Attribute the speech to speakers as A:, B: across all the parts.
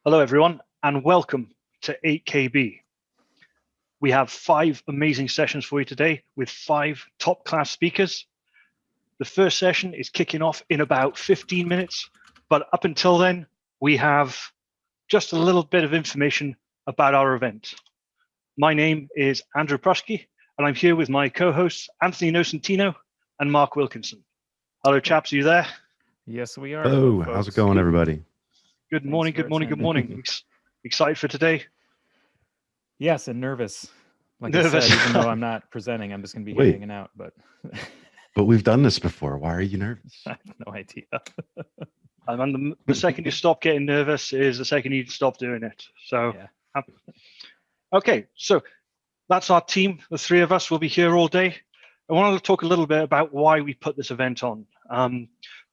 A: Hello, everyone, and welcome to 8KB. We have 5 amazing sessions for you today with 5 top-class speakers. The first session is kicking off in about 15 minutes, but up until then, we have just a little bit of information about our event. My name is Andrew Prusky, and I'm here with my co-hosts, Anthony Nocentino and Mark Wilkinson. Hello, chaps, are you there?
B: Yes, we are.
C: Hello, how's it going, everybody?
A: Good morning, good morning, good morning. Excited for today?
B: Yes, and nervous. Like
A: Nervous.
B: I said, even though I'm not presenting, I'm just going to be hanging out. But
C: we've done this before. Why are you nervous?
B: I have no idea.
A: And the second you stop getting nervous is the second you stop doing it. So, yeah. Okay, so that's our team. The 3 of us will be here all day. I wanted to talk a little bit about why we put this event on.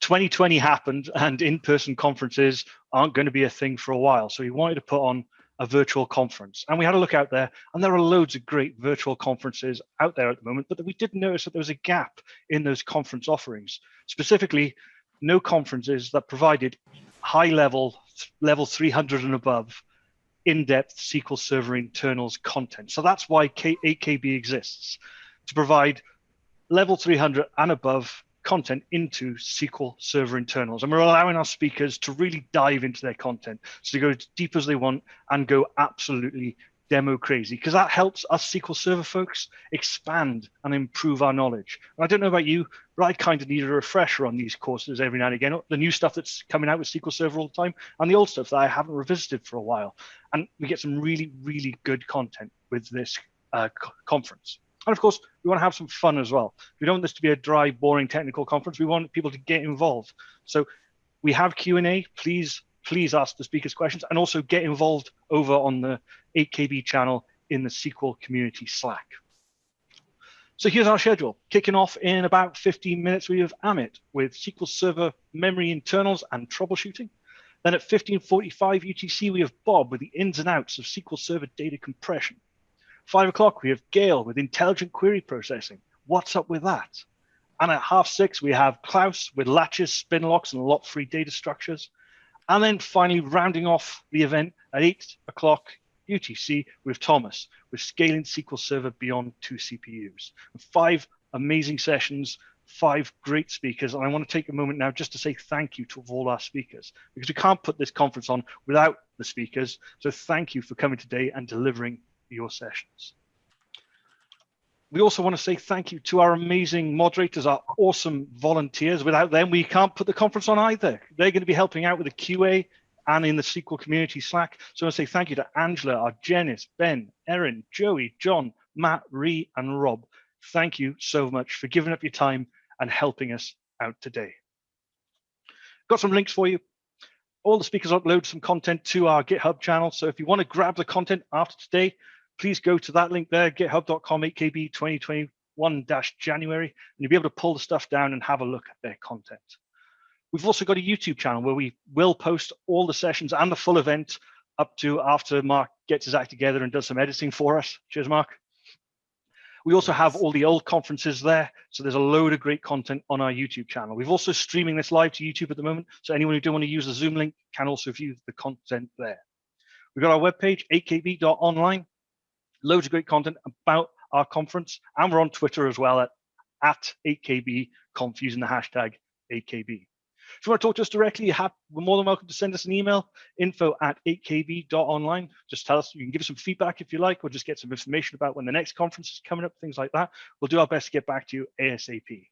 A: 2020 happened and in-person conferences aren't going to be a thing for a while. So we wanted to put on a virtual conference. And we had a look out there, and there are loads of great virtual conferences out there at the moment, but we did notice that there was a gap in those conference offerings. Specifically, no conferences that provided high-level, level 300 and above, in-depth SQL Server internals content. So that's why 8KB exists, to provide level 300 and above content into SQL Server internals. And we're allowing our speakers to really dive into their content, so to go as deep as they want and go absolutely demo crazy, because that helps us SQL Server folks expand and improve our knowledge. And I don't know about you, but I kind of need a refresher on these courses every now and again, the new stuff that's coming out with SQL Server all the time, and the old stuff that I haven't revisited for a while. And we get some really, really good content with this conference. And of course, we want to have some fun as well. We don't want this to be a dry, boring technical conference. We want people to get involved. So we have Q&A. Please ask the speakers questions, and also get involved over on the 8KB channel in the SQL community Slack. So here's our schedule. Kicking off in about 15 minutes, we have Amit with SQL Server memory internals and troubleshooting. Then at 15:45 UTC, we have Bob with the ins and outs of SQL Server data compression. 5 o'clock, we have Gail with intelligent query processing. What's up with that? And at 6:30, we have Klaus with latches, spin locks, and lot-free data structures. And then finally, rounding off the event at 8 o'clock UTC with Thomas with scaling SQL Server beyond 2 CPUs. 5 amazing sessions, 5 great speakers. And I want to take a moment now just to say thank you to all our speakers, because we can't put this conference on without the speakers. So thank you for coming today and delivering your sessions. We also want to say thank you to our amazing moderators, our awesome volunteers. Without them, we can't put the conference on either. They're going to be helping out with the QA and in the SQL community Slack. So I want to say thank you to Angela, our Janice, Ben, Erin, Joey, John, Matt, Ree, and Rob. Thank you so much for giving up your time and helping us out today. Got some links for you. All the speakers upload some content to our GitHub channel. So if you want to grab the content after today, please go to that link there, github.com 8KB 2021-January, and you'll be able to pull the stuff down and have a look at their content. We've also got a YouTube channel where we will post all the sessions and the full event up to after Mark gets his act together and does some editing for us. Cheers, Mark. We also have all the old conferences there, so there's a load of great content on our YouTube channel. We've also streaming this live to YouTube at the moment, so anyone who don't want to use the Zoom link can also view the content there. We've got our webpage, 8kb.online, loads of great content about our conference, and we're on Twitter as well at 8kbconf using the hashtag 8kb. If you want to talk to us directly, we're more than welcome to send us an email, info@8kb.online. Just tell us, you can give us some feedback if you like, or just get some information about when the next conference is coming up, things like that. We'll do our best to get back to you ASAP.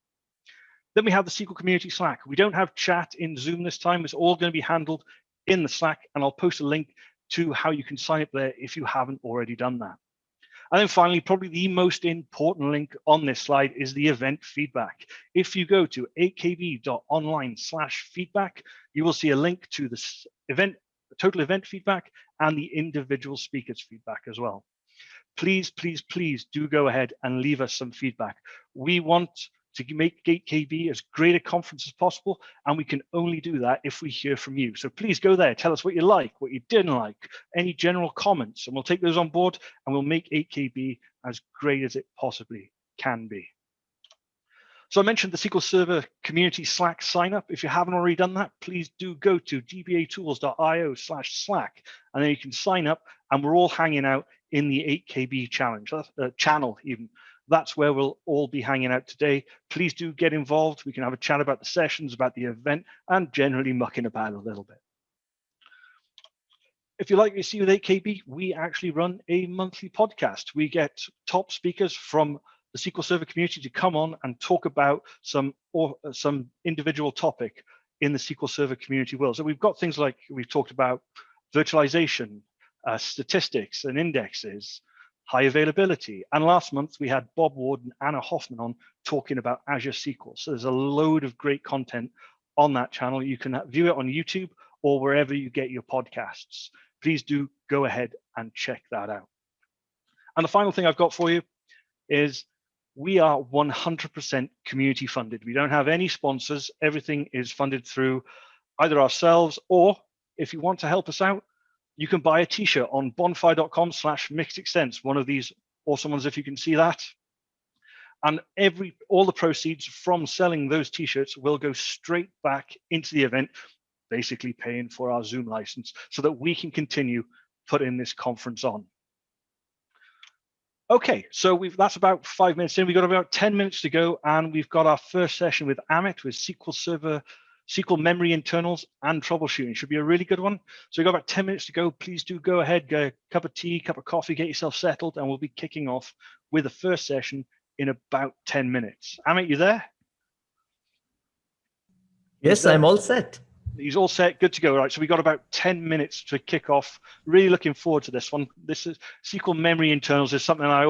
A: Then we have the SQL community Slack. We don't have chat in Zoom this time. It's all going to be handled in the Slack, and I'll post a link to how you can sign up there if you haven't already done that. And then finally, probably the most important link on this slide is the event feedback. If you go to 8kb.online/feedback, you will see a link to the event, the total event feedback, and the individual speakers feedback as well. Please, please, please do go ahead and leave us some feedback. We want to make 8KB as great a conference as possible, and we can only do that if we hear from you. So please go there, tell us what you like, what you didn't like, any general comments, and we'll take those on board and we'll make 8KB as great as it possibly can be. So I mentioned the SQL Server Community Slack sign up. If you haven't already done that, please do go to dbatools.io/Slack, and then you can sign up. And we're all hanging out in the 8KB challenge channel even. That's where we'll all be hanging out today. Please do get involved. We can have a chat about the sessions, about the event, and generally mucking about a little bit. If you like what you see with 8KB, we actually run a monthly podcast. We get top speakers from the SQL Server community to come on and talk about some individual topic in the SQL Server community world. So we've got things like we've talked about virtualization, statistics and indexes, high availability. And last month we had Bob Ward and Anna Hoffman on talking about Azure SQL. So there's a load of great content on that channel. You can view it on YouTube or wherever you get your podcasts. Please do go ahead and check that out. And the final thing I've got for you is we are 100% community funded. We don't have any sponsors. Everything is funded through either ourselves, or if you want to help us out, you can buy a t-shirt on bonfire.com/mixedextents, one of these awesome ones if you can see that. And all the proceeds from selling those t-shirts will go straight back into the event, basically paying for our Zoom license so that we can continue putting this conference on. Okay, so that's about 5 minutes in. We've got about 10 minutes to go, and we've got our first session with Amit with SQL Server, SQL memory internals and troubleshooting. Should be a really good one. So we've got about 10 minutes to go. Please do go ahead, get a cup of tea, cup of coffee, get yourself settled, and we'll be kicking off with the first session in about 10 minutes. Amit, you there?
D: Yes, I'm all set.
A: He's all set, good to go. Right, so we got about 10 minutes to kick off. Really looking forward to this one. This is SQL memory internals is something I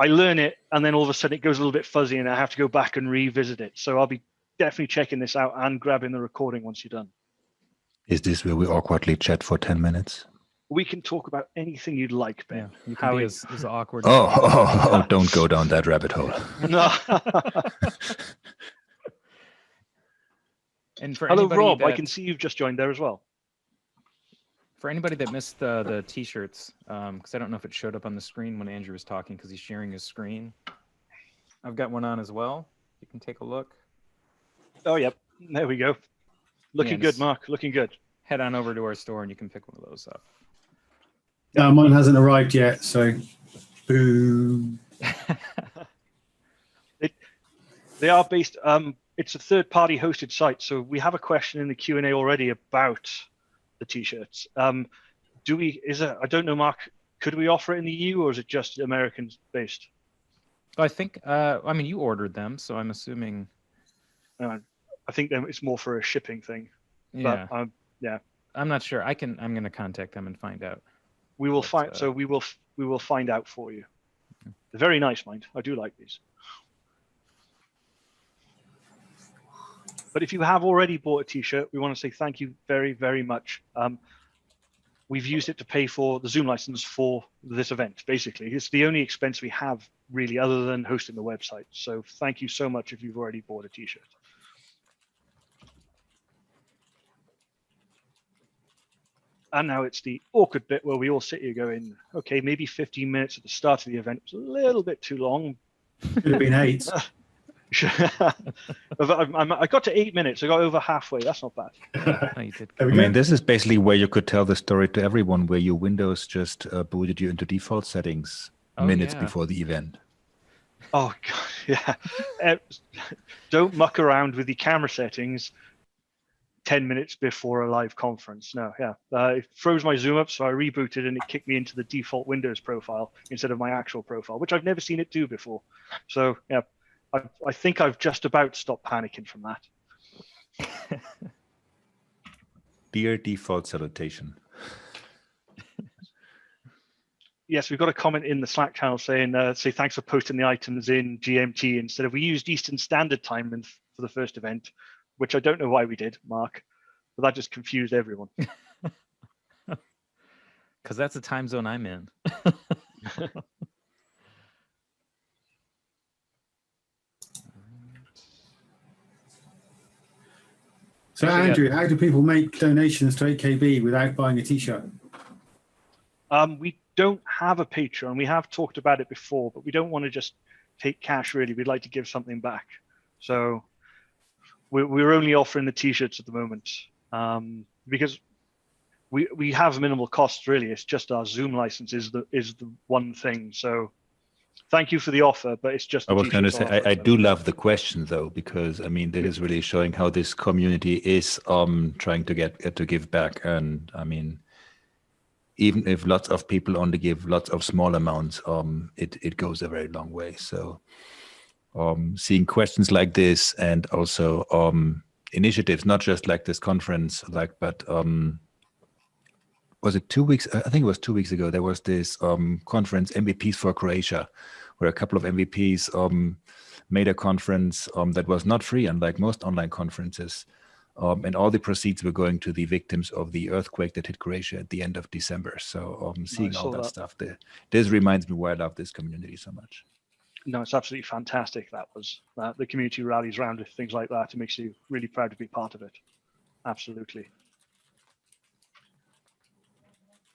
A: learn it, and then all of a sudden it goes a little bit fuzzy and I have to go back and revisit it. So I'll be definitely checking this out and grabbing the recording once you're done.
E: Is this where we awkwardly chat for 10 minutes?
A: We can talk about anything you'd like, Ben.
B: Yeah, you can be as awkward.
E: Oh, don't go down that rabbit hole.
A: No.
B: And for
A: Hello,
B: anybody
A: Rob.
B: that,
A: I can see you've just joined there as well.
B: For anybody that missed the t-shirts, because I don't know if it showed up on the screen when Andrew was talking because he's sharing his screen. I've got one on as well. You can take a look.
A: Oh, yep. There we go. Looking good, Mark. Looking good.
B: Head on over to our store and you can pick one of those up.
F: Mine hasn't arrived yet, so boo.
A: They are based. It's a third-party hosted site, so we have a question in the Q&A already about the t-shirts. I don't know, Mark. Could we offer it in the EU, or is it just Americans based?
B: I think. I mean, you ordered them, so I'm assuming.
A: I think it's more for a shipping thing.
B: Yeah.
A: But, yeah.
B: I'm not sure. I'm going to contact them and find out.
A: We will find. So we will find out for you. They're very nice, mind. I do like these. But if you have already bought a t-shirt, we want to say thank you very, very much. We've used it to pay for the Zoom license for this event, basically. It's the only expense we have, really, other than hosting the website. So thank you so much if you've already bought a t-shirt. And now it's the awkward bit where we all sit here going, okay, maybe 15 minutes at the start of the event was a little bit too long.
F: Could have been 8.
A: I got to 8 minutes. I got over halfway. That's not bad.
B: No, you did.
E: I mean, this is basically where you could tell the story to everyone, where your Windows just booted you into default settings minutes before the event.
A: Oh, God, yeah. Don't muck around with the camera settings 10 minutes before a live conference. No, yeah. It froze my Zoom up, so I rebooted and it kicked me into the default Windows profile instead of my actual profile, which I've never seen it do before. So, yeah. I think I've just about stopped panicking from that.
E: Dear default salutation.
A: Yes, we've got a comment in the Slack channel saying, say thanks for posting the items in GMT instead of we used Eastern Standard Time for the first event, which I don't know why we did, Mark, but that just confused everyone.
B: Because that's the time zone I'm in.
F: So Andrew, how do people make donations to 8KB without buying a t-shirt?
A: We don't have a Patreon. We have talked about it before, but we don't want to just take cash, really. We'd like to give something back. So we're only offering the T-shirts at the moment because we have minimal costs. Really, it's just our Zoom license is the one thing. So thank you for the offer, but it's just.
E: I was going to say I do love the question though, because I mean, this is really showing how this community is trying to give back, and I mean, even if lots of people only give lots of small amounts, it goes a very long way. So seeing questions like this, and also initiatives, not just like this conference, but was it 2 weeks? I think it was 2 weeks ago. There was this conference, MVPs for Croatia, where a couple of MVPs made a conference that was not free, unlike most online conferences. And all the proceeds were going to the victims of the earthquake that hit Croatia at the end of December. So seeing all that stuff, this reminds me why I love this community so much.
A: No, it's absolutely fantastic. That was the community rallies around things like that. It makes you really proud to be part of it. Absolutely.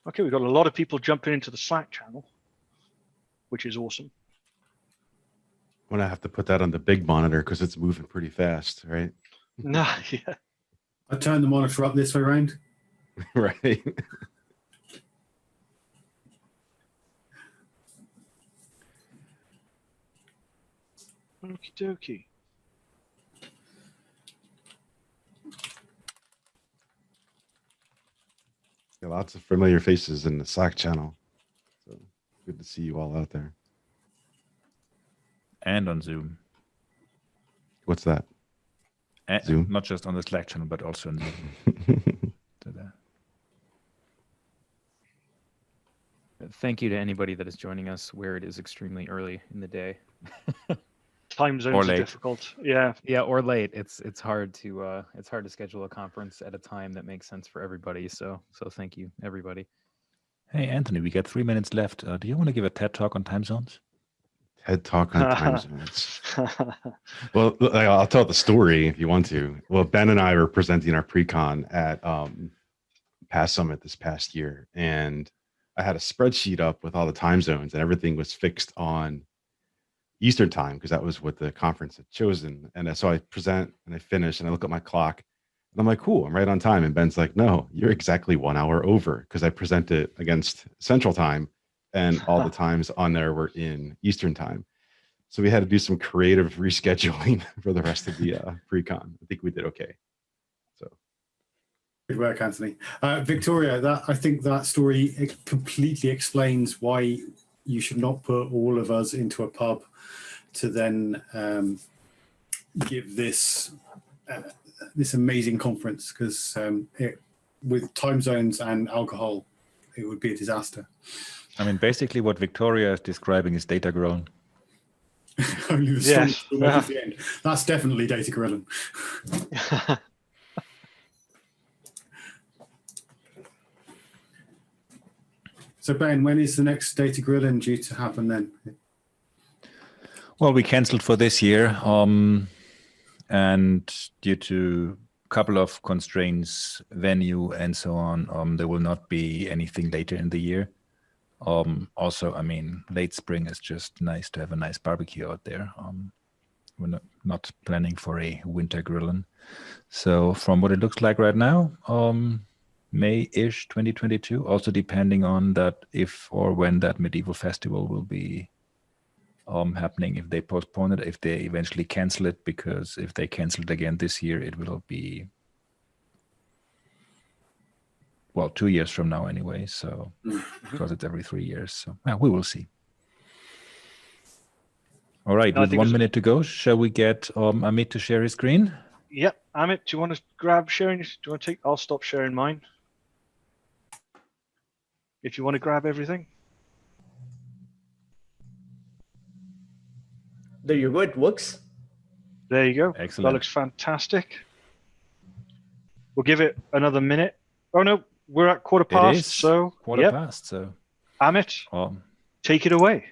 A: Okay, we've got a lot of people jumping into the Slack channel, which is awesome.
C: I'm gonna have to put that on the big monitor because it's moving pretty fast, right?
A: No, yeah.
F: I turn the monitor up this way around.
C: Right.
A: Okie dokie.
C: Yeah, lots of familiar faces in the Slack channel. So good to see you all out there.
E: And on Zoom.
C: What's that?
E: And
C: Zoom?
E: Not just on the Slack channel, but also on Zoom.
B: Thank you to anybody that is joining us where it is extremely early in the day.
A: Time zones are difficult. Yeah.
B: Yeah, or late. It's hard to schedule a conference at a time that makes sense for everybody. So thank you, everybody.
E: Hey, Anthony, we got 3 minutes left. Do you want to give a TED talk on time zones?
C: TED talk on time zones. Well, I'll tell the story if you want to. Well, Ben and I were presenting our pre-con at Pass Summit this past year, and I had a spreadsheet up with all the time zones, and everything was fixed on Eastern time because that was what the conference had chosen. And so I present and I finish and I look at my clock and I'm like, cool, I'm right on time. And Ben's like, no, you're exactly 1 hour over because I presented against Central time and all the times on there were in Eastern time. So we had to do some creative rescheduling for the rest of the pre-con. I think we did okay. So
F: good work, Anthony. Victoria, I think that story completely explains why you should not put all of us into a pub to then give this amazing conference, because with time zones and alcohol, it would be a disaster.
E: I mean, basically what Victoria is describing is data grilling.
F: Only the yes. At the end. That's definitely data grilling. So Ben, when is the next data grilling due to happen then?
E: Well, we canceled for this year, and due to a couple of constraints, venue and so on, there will not be anything later in the year. Also, I mean, late spring is just nice to have a nice barbecue out there. We're not planning for a winter grilling. So from what it looks like right now, May-ish 2022, also depending on that if or when that medieval festival will be happening, if they postpone it, if they eventually cancel it, because if they cancel it again this year, it will be, well, 2 years from now anyway, so because it's every 3 years. So we will see. All right, with 1 minute to go, shall we get Amit to share his screen?
A: Yep, Amit, do you want to grab sharing? Do you want to take? I'll stop sharing mine. If you want to grab everything.
D: There you go, it works.
A: There you go.
E: Excellent.
A: That looks fantastic. We'll give it another minute. Oh no, we're at quarter past.
E: It is
A: so
E: quarter past. So
A: Amit, take it away.